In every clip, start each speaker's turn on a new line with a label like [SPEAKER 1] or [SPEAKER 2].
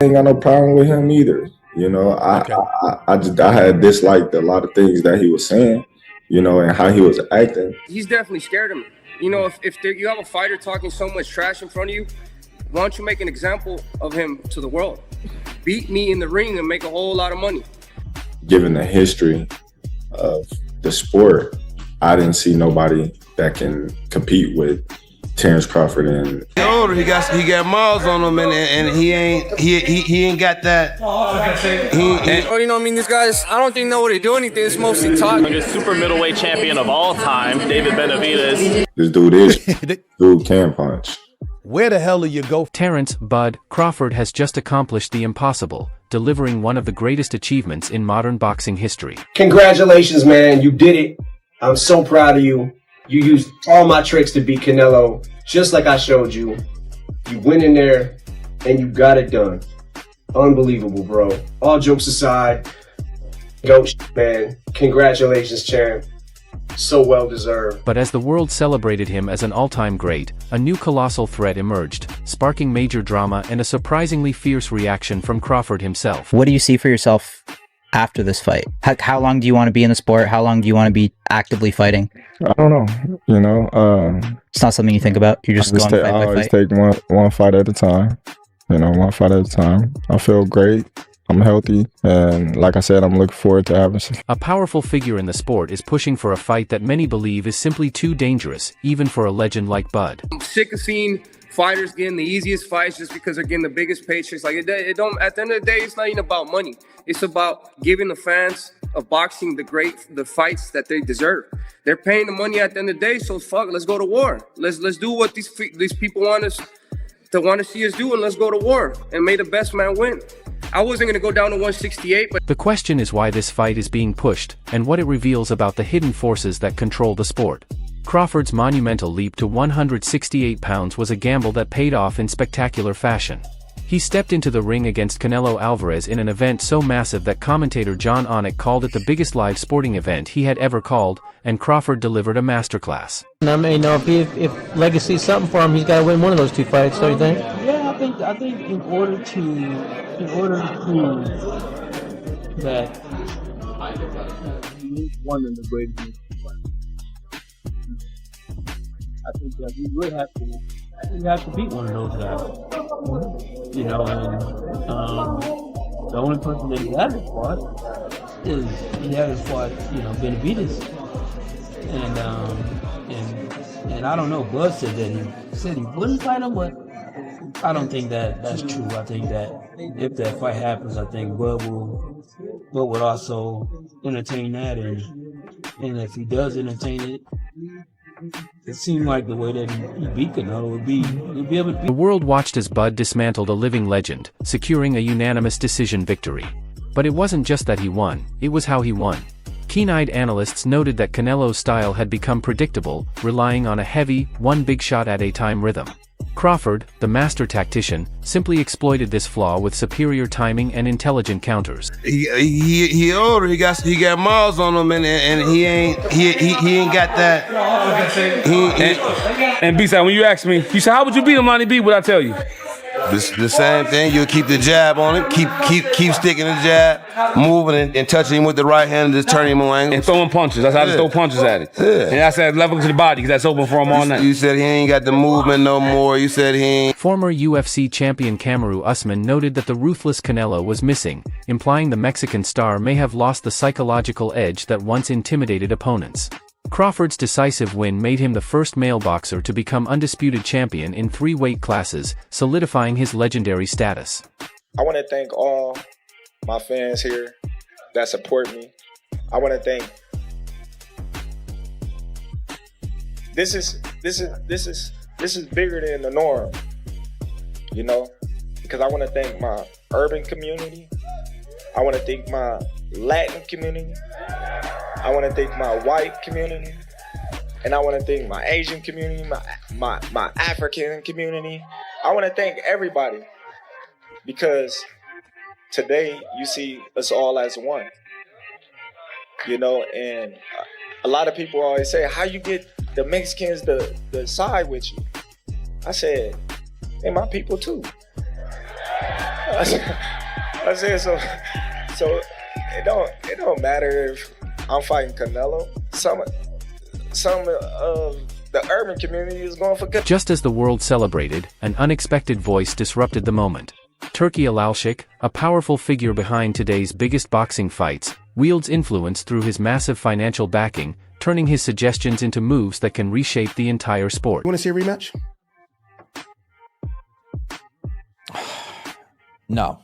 [SPEAKER 1] ain't got no problem with him either. You know, I had disliked a lot of things that he was saying, you know, and how he was acting.
[SPEAKER 2] He's definitely scared of me. You know, if you have a fighter talking so much trash in front of you, why don't you make an example of him to the world? Beat me in the ring and make a whole lot of money.
[SPEAKER 1] Given the history of the sport, I didn't see nobody that can compete with Terence Crawford. And
[SPEAKER 3] older, he got miles on him, and he ain't got that.
[SPEAKER 2] You know, I mean, these guys, I don't think know what they do anything. It's mostly talk.
[SPEAKER 4] Super middleweight champion of all time, David Benavidez.
[SPEAKER 1] This dude can punch.
[SPEAKER 5] Where the hell do you go?
[SPEAKER 6] Terence "Bud" Crawford has just accomplished the impossible, delivering one of the greatest achievements in modern boxing history.
[SPEAKER 7] Congratulations, man. You did it. I'm so proud of you. You used all my tricks to beat Canelo, just like I showed you. You went in there, and you got it done. Unbelievable, bro. All jokes aside, go, man. Congratulations, champ. So well deserved.
[SPEAKER 6] But as the world celebrated him as an all-time great, a new colossal threat emerged, sparking major drama and a surprisingly fierce reaction from Crawford himself.
[SPEAKER 8] What do you see for yourself after this fight? How long do you want to be in the sport? How long do you want to be actively fighting?
[SPEAKER 1] I don't know. You know,
[SPEAKER 8] it's not something you think about. You're just going fight by fight.
[SPEAKER 1] I always take one fight at a time. You know, one fight at a time. I feel great. I'm healthy, and like I said, I'm looking forward to having some.
[SPEAKER 6] A powerful figure in the sport is pushing for a fight that many believe is simply too dangerous, even for a legend like Bud.
[SPEAKER 2] I'm sick of seeing fighters getting the easiest fights just because they're getting the biggest paychecks. Like it don't. At the end of the day, it's not even about money. It's about giving the fans of boxing the fights that they deserve. They're paying the money at the end of the day, so fuck. Let's go to war. Let's do what these people want to see us do, and let's go to war and may the best man win. I wasn't going to go down to 168, but...
[SPEAKER 6] The question is why this fight is being pushed, and what it reveals about the hidden forces that control the sport. Crawford's monumental leap to 168 pounds was a gamble that paid off in spectacular fashion. He stepped into the ring against Canelo Alvarez in an event so massive that commentator John Onek called it the biggest live sporting event he had ever called, and Crawford delivered a masterclass.
[SPEAKER 9] I mean, you know, if legacy's something for him, he's got to win one of those two fights, don't you think?
[SPEAKER 10] Yeah, I think in order to prove that he is one of the greatest I think that we would have to beat one of those guys. You know, and the only person that he hasn't fought is you know, Benavidez. And I don't know, Bud said he wouldn't fight him, but I don't think that's true. I think that if that fight happens, I think Bud would also entertain that, and if he does entertain it, it seemed like the way that he beat Canelo would be able to beat.
[SPEAKER 6] The world watched as Bud dismantled a living legend, securing a unanimous decision victory. But it wasn't just that he won, it was how he won. Keen-eyed analysts noted that Canelo's style had become predictable, relying on a heavy, one big shot at a time rhythm. Crawford, the master tactician, simply exploited this flaw with superior timing and intelligent counters.
[SPEAKER 3] He older, he got miles on him, and he ain't got that.
[SPEAKER 11] And B-side, when you asked me, you said, how would you beat him, Lonnie B? What'd I tell you?
[SPEAKER 3] The same thing. You'll keep the jab on him, keep sticking the jab, moving and touching him with the right hand, and just turning him on
[SPEAKER 11] and throwing punches. That's how I just throw punches at it.
[SPEAKER 3] Yeah.
[SPEAKER 11] And that's at level to the body because that's open for him all night.
[SPEAKER 3] You said he ain't got the movement no more. You said he ain't.
[SPEAKER 6] Former UFC champion Kamaru Usman noted that the ruthless Canelo was missing, implying the Mexican star may have lost the psychological edge that once intimidated opponents. Crawford's decisive win made him the first male boxer to become undisputed champion in 3 weight classes, solidifying his legendary status.
[SPEAKER 1] I want to thank all my fans here that support me. I want to thank. This is bigger than the norm, you know, because I want to thank my urban community. I want to thank my Latin community. I want to thank my white community, and I want to thank my Asian community, my African community. I want to thank everybody because today you see us all as one, you know, and a lot of people always say, how you get the Mexicans to side with you? I said, hey, my people too. I said so. So it don't matter if I'm fighting Canelo. Some of the urban community is going for Canelo.
[SPEAKER 6] Just as the world celebrated, an unexpected voice disrupted the moment. Turki Alalshik, a powerful figure behind today's biggest boxing fights, wields influence through his massive financial backing, turning his suggestions into moves that can reshape the entire sport.
[SPEAKER 5] You want to see a rematch?
[SPEAKER 12] No.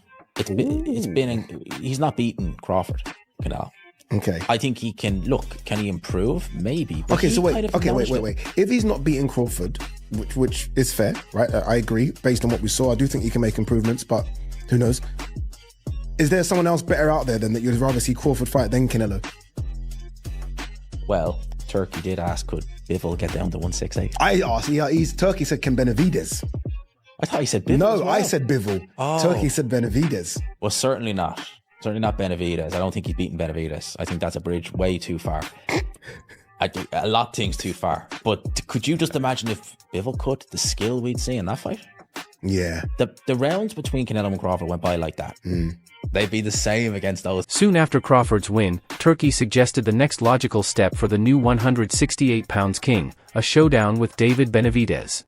[SPEAKER 12] He's not beaten Crawford, Canelo.
[SPEAKER 5] Okay.
[SPEAKER 12] I think he can he improve? Maybe.
[SPEAKER 5] Okay, so wait. If he's not beating Crawford, which is fair, right? I agree. Based on what we saw, I do think he can make improvements, but who knows? Is there someone else better out there than that you'd rather see Crawford fight than Canelo?
[SPEAKER 12] Well, Turkey did ask, could Bivol get down to 168?
[SPEAKER 5] I asked. Turkey said, can Benavidez?
[SPEAKER 12] I thought he said Bivol.
[SPEAKER 5] No,
[SPEAKER 12] as well.
[SPEAKER 5] I said Bivol.
[SPEAKER 12] Oh.
[SPEAKER 5] Turkey said Benavidez.
[SPEAKER 12] Well, certainly not. Certainly not Benavidez. I don't think he's beaten Benavidez. I think that's a bridge way too far. I think a lot of things too far. But could you just imagine if Bivol could, the skill we'd see in that fight?
[SPEAKER 5] Yeah.
[SPEAKER 12] The rounds between Canelo and Crawford went by like that. They'd be the same against those.
[SPEAKER 6] Soon after Crawford's win, Turkey suggested the next logical step for the new 168 pounds king, a showdown with David Benavidez.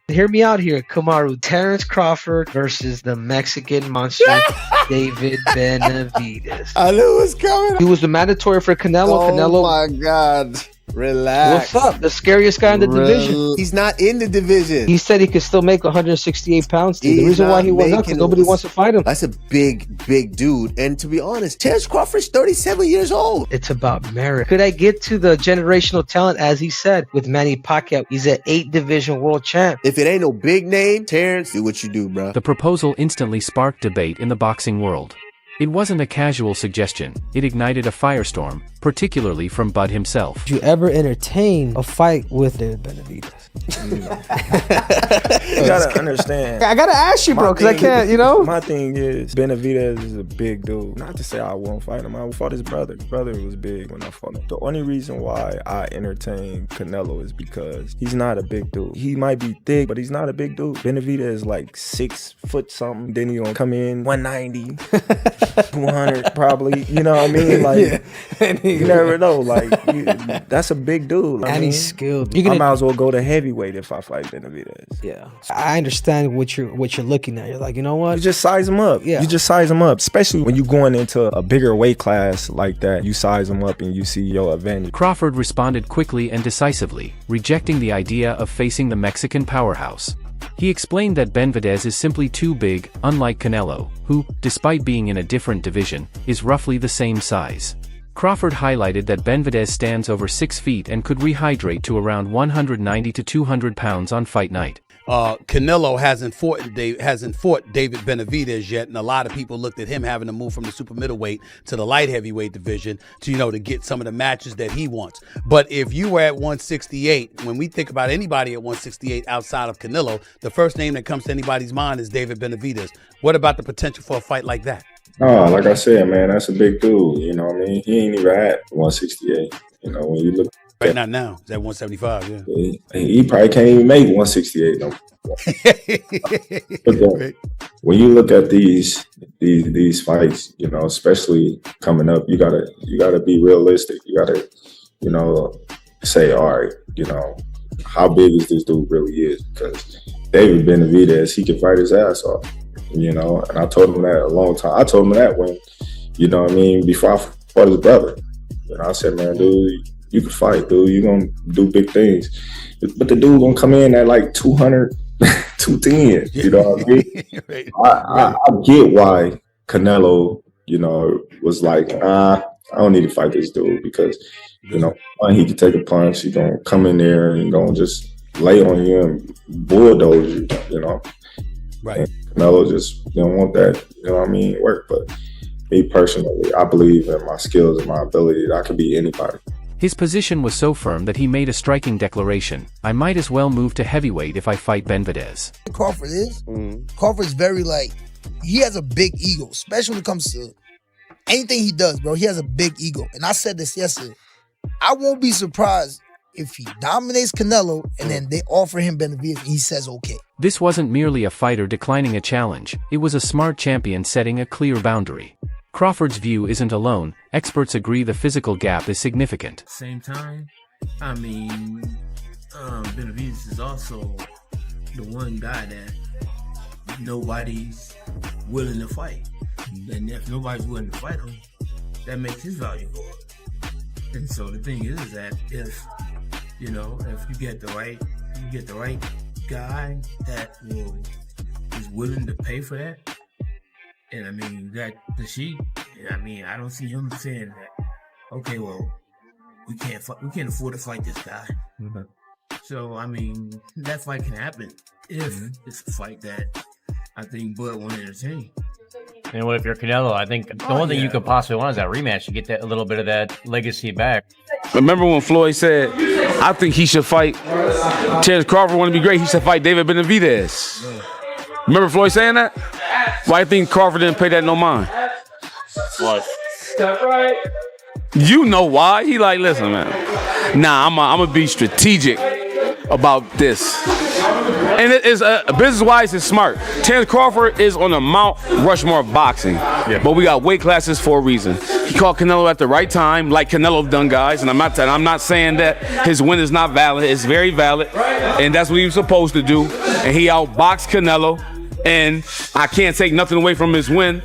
[SPEAKER 9] Hear me out here, Kamaru. Terence Crawford versus the Mexican monster, David Benavidez.
[SPEAKER 3] I knew it was coming.
[SPEAKER 9] He was the mandatory for Canelo.
[SPEAKER 3] Oh my God. Relax.
[SPEAKER 9] What's up? The scariest guy in the division.
[SPEAKER 3] He's not in the division.
[SPEAKER 9] He said he could still make 168 pounds. Dude. The reason why he won out because nobody wants to fight him.
[SPEAKER 3] That's a big dude. And to be honest, Terence Crawford's 37 years old.
[SPEAKER 9] It's about merit. Could I get to the generational talent, as he said, with Manny Pacquiao? He's an 8-division world champ.
[SPEAKER 3] If it ain't no big name, Terence, do what you do, bro.
[SPEAKER 6] The proposal instantly sparked debate in the boxing world. It wasn't a casual suggestion, it ignited a firestorm, particularly from Bud himself.
[SPEAKER 9] Did you ever entertain a fight with David Benavidez?
[SPEAKER 1] You gotta understand.
[SPEAKER 9] I gotta ask you, bro, because I can't,
[SPEAKER 1] My thing is, Benavidez is a big dude. Not to say I won't fight him. I fought his brother. His brother was big when I fought him. The only reason why I entertain Canelo is because he's not a big dude. He might be thick, but he's not a big dude. Benavidez is like 6 foot something. Then he gonna come in 190, 200 probably. You know what I mean? Like, you never know. Like, that's a big dude.
[SPEAKER 9] And he's skilled.
[SPEAKER 1] I might as well go to heavyweight if I fight Benavidez.
[SPEAKER 9] Yeah, I understand what you're looking at. You're like, you know what?
[SPEAKER 1] You just size him up.
[SPEAKER 9] Yeah.
[SPEAKER 1] You just size him up, especially when you're going into a bigger weight class like that. You size him up and you see your advantage.
[SPEAKER 6] Crawford responded quickly and decisively, rejecting the idea of facing the Mexican powerhouse. He explained that Benavidez is simply too big, unlike Canelo, who, despite being in a different division, is roughly the same size. Crawford highlighted that Benavidez stands over 6 feet and could rehydrate to around 190 to 200 pounds on fight night.
[SPEAKER 5] Canelo hasn't fought David Benavidez yet, and a lot of people looked at him having to move from the super middleweight to the light heavyweight division to get some of the matches that he wants. But if you were at 168, when we think about anybody at 168 outside of Canelo, the first name that comes to anybody's mind is David Benavidez. What about the potential for a fight like that?
[SPEAKER 1] Oh, like I said, man, that's a big dude. You know what I mean? He ain't even at 168. You know, when you look.
[SPEAKER 5] Right, not now. It's at 175, yeah.
[SPEAKER 1] He probably can't even make 168 no more. When you look at these fights, especially coming up, you gotta be realistic. You gotta, say, all right, how big is this dude really is? Because David Benavidez, he can fight his ass off. And I told him that a long time. I told him that when, before I fought his brother. I said, man, dude, you can fight, dude. You're going to do big things. But the dude going to come in at like 200, 210. You know what I mean?
[SPEAKER 5] Right.
[SPEAKER 1] I get why Canelo, was like, I don't need to fight this dude because, he can take a punch. He's going to come in there and going to just lay on you and bulldoze you,
[SPEAKER 5] Right.
[SPEAKER 1] And Canelo just didn't want that, work. But me personally, I believe in my skills and my ability that I could beat anybody.
[SPEAKER 6] His position was so firm that he made a striking declaration: I might as well move to heavyweight if I fight Benavidez.
[SPEAKER 13] Crawford is. Crawford's very he has a big ego, especially when it comes to anything he does, bro. He has a big ego. And I said this yesterday. I won't be surprised if he dominates Canelo and then they offer him Benavidez and he says okay.
[SPEAKER 6] This wasn't merely a fighter declining a challenge, it was a smart champion setting a clear boundary. Crawford's view isn't alone, experts agree the physical gap is significant.
[SPEAKER 10] Same time, I mean, Benavidez is also the one guy that nobody's willing to fight. And if nobody's willing to fight him, that makes his value go up. And so the thing is that if you get the right guy that is willing to pay for that, and I mean that the Sheik, I mean I don't see him saying that. Okay, well, we can't afford to fight this guy. Mm-hmm. So I mean that fight can happen if it's a fight that I think Bud won't entertain.
[SPEAKER 14] And what if you're Canelo? I think the only thing you could possibly want is that rematch to get that a little bit of that legacy back.
[SPEAKER 11] Remember when Floyd said, I think he should fight Terence Crawford want to be great, he should fight David Benavidez. Remember Floyd saying that? Why I think Crawford didn't pay that no mind?
[SPEAKER 14] What?
[SPEAKER 11] You know why? He like, listen, man. Nah, I'm gonna be strategic about this. And it is business-wise, it's smart. Terence Crawford is on the Mount Rushmore of boxing, but we got weight classes for a reason. He caught Canelo at the right time, like Canelo done, guys. And I'm not saying that his win is not valid. It's very valid, and that's what he was supposed to do. And he outboxed Canelo, and I can't take nothing away from his win.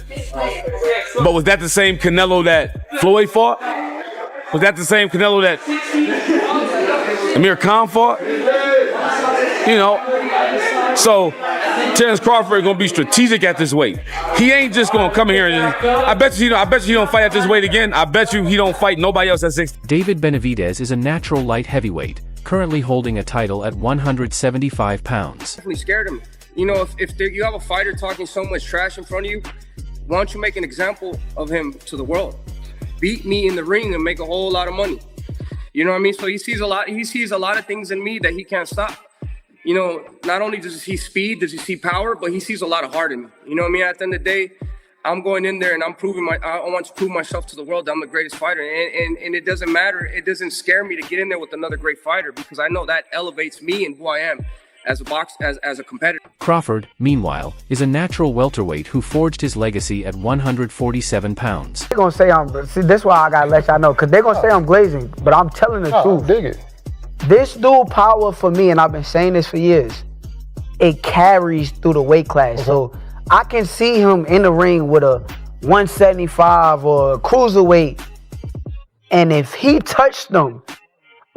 [SPEAKER 11] But was that the same Canelo that Floyd fought? Was that the same Canelo that Amir Khan fought? You know, so Terence Crawford is gonna be strategic at this weight. He ain't just gonna come here and I bet you he don't fight at this weight again. I bet you he don't fight nobody else at 60.
[SPEAKER 6] David Benavidez is a natural light heavyweight, currently holding a title at 175 pounds.
[SPEAKER 2] Definitely scared him. You know, if you have a fighter talking so much trash in front of you, why don't you make an example of him to the world? Beat me in the ring and make a whole lot of money. You know what I mean? So he sees a lot of things in me that he can't stop. You know, not only does he see speed, does he see power, but he sees a lot of heart in me. You know what I mean? At the end of the day, I'm going in there and I want to prove myself to the world that I'm the greatest fighter. And it doesn't matter. It doesn't scare me to get in there with another great fighter because I know that elevates me and who I am as a competitor.
[SPEAKER 6] Crawford, meanwhile, is a natural welterweight who forged his legacy at 147 pounds.
[SPEAKER 15] They're going to say see, this is why I got to let y'all know, because they're going to say I'm glazing, but I'm telling the truth.
[SPEAKER 16] Dig it.
[SPEAKER 15] This dude power for me, and I've been saying this for years, it carries through the weight class. So I can see him in the ring with a 175 or a cruiserweight, and if he touched them,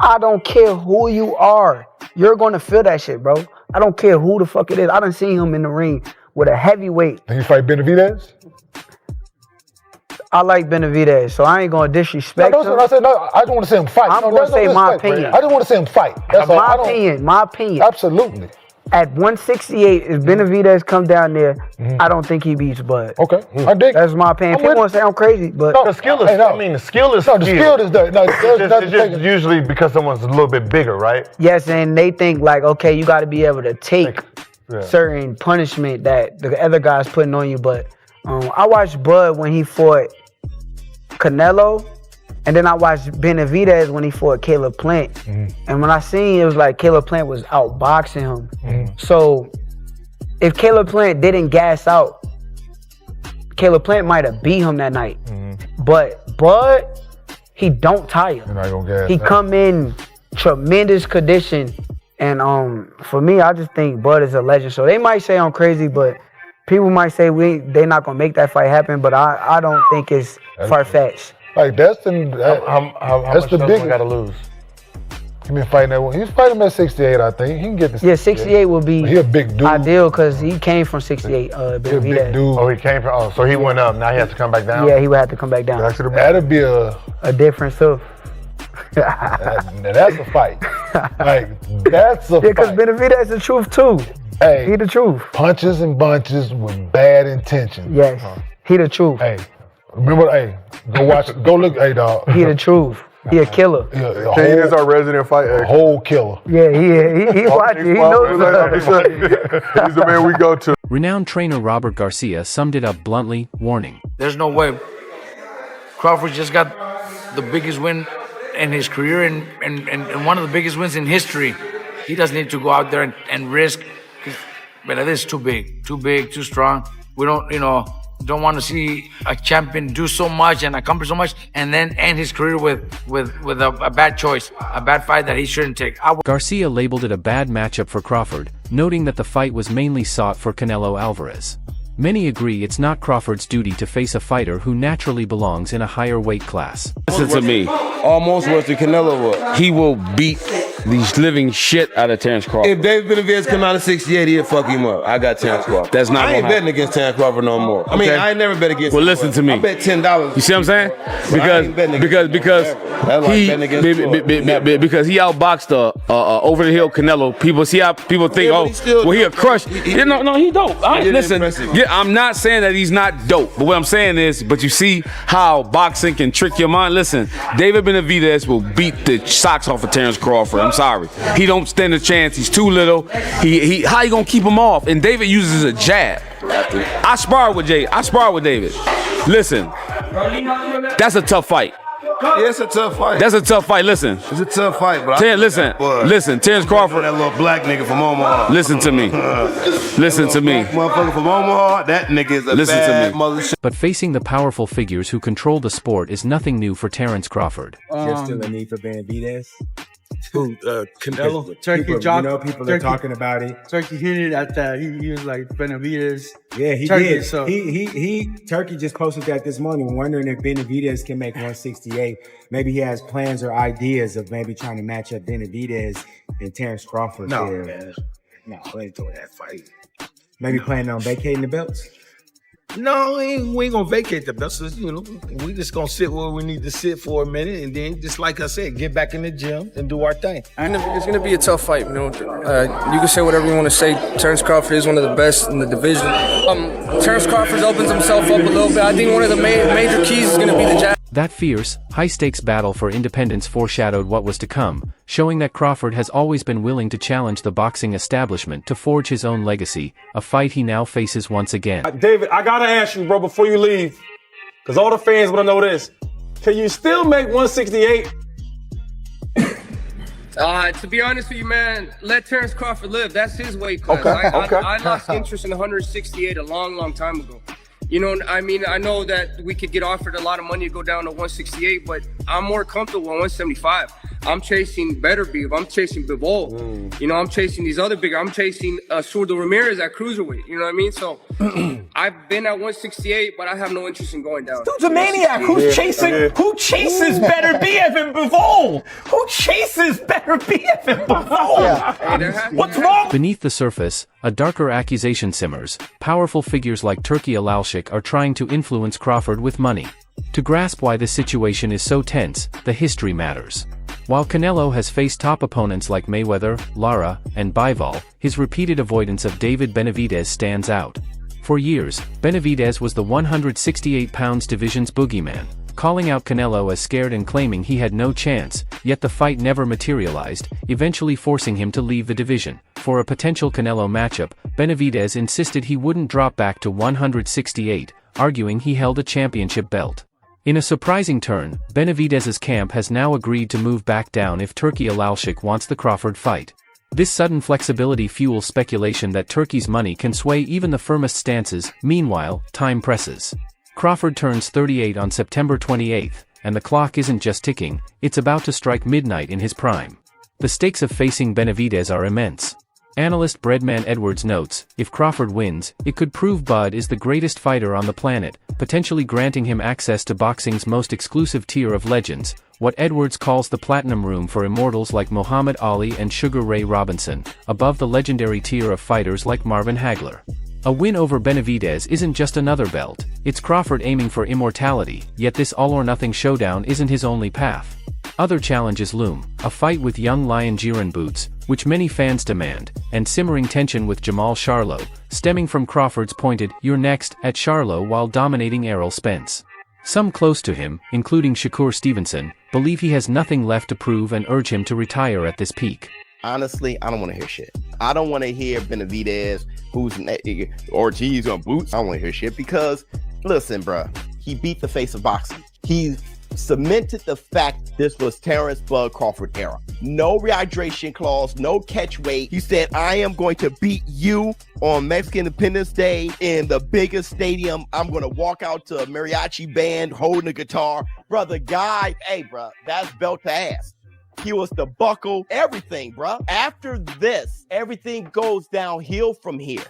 [SPEAKER 15] I don't care who you are, you're gonna feel that shit, bro. I don't care who the fuck it is. I done seen him in the ring with a heavyweight.
[SPEAKER 16] Did he fight Benavidez?
[SPEAKER 15] I like Benavidez, so I ain't gonna disrespect him.
[SPEAKER 16] I said, no, I just want to see him fight.
[SPEAKER 15] I'm gonna say my opinion.
[SPEAKER 16] I just want to see him fight. That's
[SPEAKER 15] my opinion.
[SPEAKER 16] Absolutely.
[SPEAKER 15] At 168, if Benavidez come down there, I don't think he beats Bud.
[SPEAKER 16] Okay, I dig.
[SPEAKER 15] That's my opinion. People want to say I'm crazy, but
[SPEAKER 17] the skill is. I mean, the skill is.
[SPEAKER 16] No, the skill is there. No,
[SPEAKER 17] it's just usually because someone's a little bit bigger, right?
[SPEAKER 15] Yes, and they think like, okay, you got to be able to take certain punishment that the other guy's putting on you. But I watched Bud when he fought Canelo, and then I watched Benavidez when he fought Caleb Plant. And when I seen it was like Caleb Plant was outboxing him. So if Caleb Plant didn't gas out, Caleb Plant might have beat him that night. But Bud, he don't tire.
[SPEAKER 16] You're not gonna gas
[SPEAKER 15] he
[SPEAKER 16] out.
[SPEAKER 15] Come in tremendous condition. And for me, I just think Bud is a legend. So they might say I'm crazy, but people might say they're not gonna make that fight happen, but I don't think it's far-fetched.
[SPEAKER 16] Like that's the
[SPEAKER 17] How much
[SPEAKER 16] big.
[SPEAKER 17] got to lose?
[SPEAKER 16] He been fighting that one. He's fighting at 68, I think. He can get the
[SPEAKER 15] 68 will be
[SPEAKER 16] he a big dude.
[SPEAKER 15] ideal because he came from 68.
[SPEAKER 16] He a big dude.
[SPEAKER 17] Oh, he came from. Oh, so he went up. Now he has to come back down.
[SPEAKER 15] Yeah, he would have to come back down.
[SPEAKER 16] That'd be
[SPEAKER 15] a difference too.
[SPEAKER 16] That's a fight. Like that's a fight.
[SPEAKER 15] Because Benavidez is the truth too.
[SPEAKER 16] Hey,
[SPEAKER 15] he the truth.
[SPEAKER 16] Punches and bunches with bad intentions.
[SPEAKER 15] Yes, he the truth.
[SPEAKER 16] Hey, remember? Hey, go watch. Go look. Hey, dog.
[SPEAKER 15] He the truth. He a killer.
[SPEAKER 16] Kane is our resident fighter. A whole killer.
[SPEAKER 15] Yeah, he watches. He knows.
[SPEAKER 16] He's the man we go to.
[SPEAKER 6] Renowned trainer Robert Garcia summed it up bluntly, warning.
[SPEAKER 18] There's no way. Crawford just got the biggest win in his career and one of the biggest wins in history. He doesn't need to go out there and risk. Benavidez is too big, too strong. We don't want to see a champion do so much and accomplish so much and then end his career with a bad choice, a bad fight that he shouldn't take.
[SPEAKER 6] Garcia labeled it a bad matchup for Crawford, noting that the fight was mainly sought for Canelo Alvarez. Many agree it's not Crawford's duty to face a fighter who naturally belongs in a higher weight class.
[SPEAKER 11] Listen to me. Almost worse than Canelo will. He will beat the living shit out of Terence Crawford.
[SPEAKER 3] If David Benavidez come out of 68, he'll fuck him up. I got Terence Crawford.
[SPEAKER 11] That's not
[SPEAKER 3] I ain't
[SPEAKER 11] gonna
[SPEAKER 3] betting against Terence Crawford no more. I mean,
[SPEAKER 11] Okay.
[SPEAKER 3] I ain't never bet against
[SPEAKER 11] Well,
[SPEAKER 3] him.
[SPEAKER 11] listen to me.
[SPEAKER 3] I bet $10.
[SPEAKER 11] You see what I'm saying? Because he outboxed over the hill Canelo. People see how people think, he a crush. No, he dope. Listen, I'm not saying that he's not dope, but what I'm saying is, but you see how boxing can trick your mind. Listen, David Benavidez will beat the socks off of Terence Crawford. I'm sorry, he don't stand a chance. He's too little. How you gonna keep him off? And David uses a jab. I spar with David. Listen, that's a tough fight.
[SPEAKER 3] Yeah, it's a tough fight.
[SPEAKER 11] That's a tough fight. Listen,
[SPEAKER 3] it's a tough fight, but
[SPEAKER 11] listen, Terence Crawford.
[SPEAKER 3] That little black nigga from Omaha.
[SPEAKER 11] Listen to me. Listen to me.
[SPEAKER 3] Motherfucker from Omaha, that nigga is a bad mother.
[SPEAKER 6] But facing the powerful figures who control the sport is nothing new for Terence Crawford.
[SPEAKER 19] There's still a need for Benavidez. Who? Canelo?
[SPEAKER 20] Turkey
[SPEAKER 19] People are talking about it.
[SPEAKER 20] Turkey hinted at that. He was like Benavidez.
[SPEAKER 19] Yeah, he
[SPEAKER 20] Turkey,
[SPEAKER 19] did.
[SPEAKER 20] so-
[SPEAKER 19] Turkey just posted that this morning, wondering if Benavidez can make 168. Maybe he has plans or ideas of maybe trying to match up Benavidez and Terence Crawford.
[SPEAKER 1] No,
[SPEAKER 19] there.
[SPEAKER 1] man. No, I ain't doing that fight.
[SPEAKER 19] Maybe planning on vacating the belts.
[SPEAKER 1] No, we ain't gonna vacate the belts. We just gonna sit where we need to sit for a minute, and then, just like I said, get back in the gym and do our thing.
[SPEAKER 2] It's gonna be a tough fight. You can say whatever you want to say. Terence Crawford is one of the best in the division. Terence Crawford opens himself up a little bit. I think one of the major keys is gonna be the jab.
[SPEAKER 6] That fierce, high-stakes battle for independence foreshadowed what was to come, showing that Crawford has always been willing to challenge the boxing establishment to forge his own legacy, a fight he now faces once again.
[SPEAKER 21] David, I gotta ask you, bro, before you leave, because all the fans want to know this. Can you still make 168?
[SPEAKER 2] To be honest with you, man, let Terence Crawford live. That's his weight class.
[SPEAKER 21] Okay.
[SPEAKER 2] I lost interest in 168 a long time ago. I mean, I know that we could get offered a lot of money to go down to 168, but I'm more comfortable at 175. I'm chasing better beef. I'm chasing Bivol. I'm chasing these other bigger. I'm chasing Surdo Ramirez at cruiserweight. You know what I mean? So I've been at 168, but I have no interest in going down.
[SPEAKER 22] Dude's a maniac. Who chases better BF and Bivol? Who chases better BF and Bivol? What's wrong?
[SPEAKER 6] Beneath the surface, a darker accusation simmers. Powerful figures like Turki Alalshik are trying to influence Crawford with money. To grasp why this situation is so tense, the history matters. While Canelo has faced top opponents like Mayweather, Lara, and Bivol, his repeated avoidance of David Benavidez stands out. For years, Benavidez was the 168 pounds division's boogeyman, calling out Canelo as scared and claiming he had no chance, yet the fight never materialized, eventually forcing him to leave the division. For a potential Canelo matchup, Benavidez insisted he wouldn't drop back to 168, arguing he held a championship belt. In a surprising turn, Benavidez's camp has now agreed to move back down if Turki Alalshik wants the Crawford fight. This sudden flexibility fuels speculation that Turki's money can sway even the firmest stances. Meanwhile, time presses. Crawford turns 38 on September 28th, and the clock isn't just ticking, it's about to strike midnight in his prime. The stakes of facing Benavidez are immense. Analyst Breadman Edwards notes, if Crawford wins, it could prove Bud is the greatest fighter on the planet, potentially granting him access to boxing's most exclusive tier of legends, what Edwards calls the platinum room for immortals like Muhammad Ali and Sugar Ray Robinson, above the legendary tier of fighters like Marvin Hagler. A win over Benavidez isn't just another belt, it's Crawford aiming for immortality, yet this all-or-nothing showdown isn't his only path. Other challenges loom, a fight with young Lion Jiren boots, which many fans demand, and simmering tension with Jamal Charlo, stemming from Crawford's pointed, "You're next," at Charlo while dominating Errol Spence. Some close to him, including Shakur Stevenson, believe he has nothing left to prove and urge him to retire at this peak.
[SPEAKER 23] Honestly, I don't want to hear shit. I don't want to hear Benavidez, Ortiz on boots. I don't want to hear shit because, listen, bruh, he beat the face of boxing. He cemented the fact this was Terence Bud Crawford era. No rehydration clause, no catch weight. He said, I am going to beat you on Mexican Independence Day in the biggest stadium. I'm going to walk out to a mariachi band holding a guitar. Brother guy, hey, bro, that's belt to ass. He was the buckle, everything, bro. After this, everything goes downhill from here.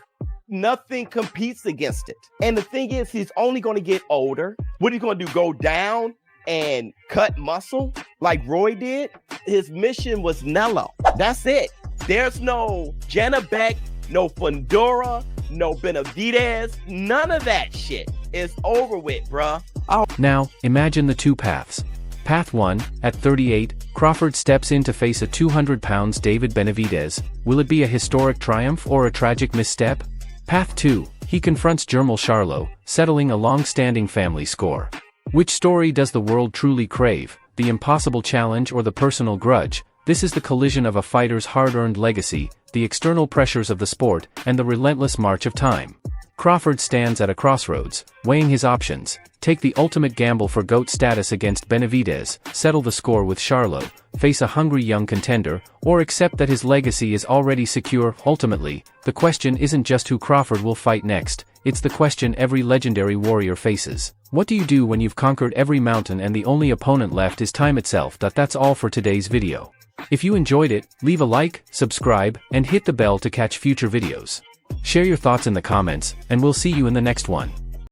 [SPEAKER 23] Nothing competes against it. And the thing is, he's only going to get older. What are you going to do, go down and cut muscle like Roy did? His mission was Nello. That's it. There's no Janabek, no Fundora, no Benavidez, none of that shit. It's over with, bruh.
[SPEAKER 6] Now, imagine the two paths. Path 1, at 38, Crawford steps in to face a 200 pounds David Benavidez. Will it be a historic triumph or a tragic misstep? Path 2, he confronts Jermall Charlo, settling a long-standing family score. Which story does the world truly crave, the impossible challenge or the personal grudge? This is the collision of a fighter's hard-earned legacy, the external pressures of the sport, and the relentless march of time. Crawford stands at a crossroads, weighing his options: take the ultimate gamble for GOAT status against Benavidez, settle the score with Charlo, face a hungry young contender, or accept that his legacy is already secure. Ultimately, the question isn't just who Crawford will fight next, it's the question every legendary warrior faces. What do you do when you've conquered every mountain and the only opponent left is time itself? That's all for today's video. If you enjoyed it, leave a like, subscribe, and hit the bell to catch future videos. Share your thoughts in the comments, and we'll see you in the next one.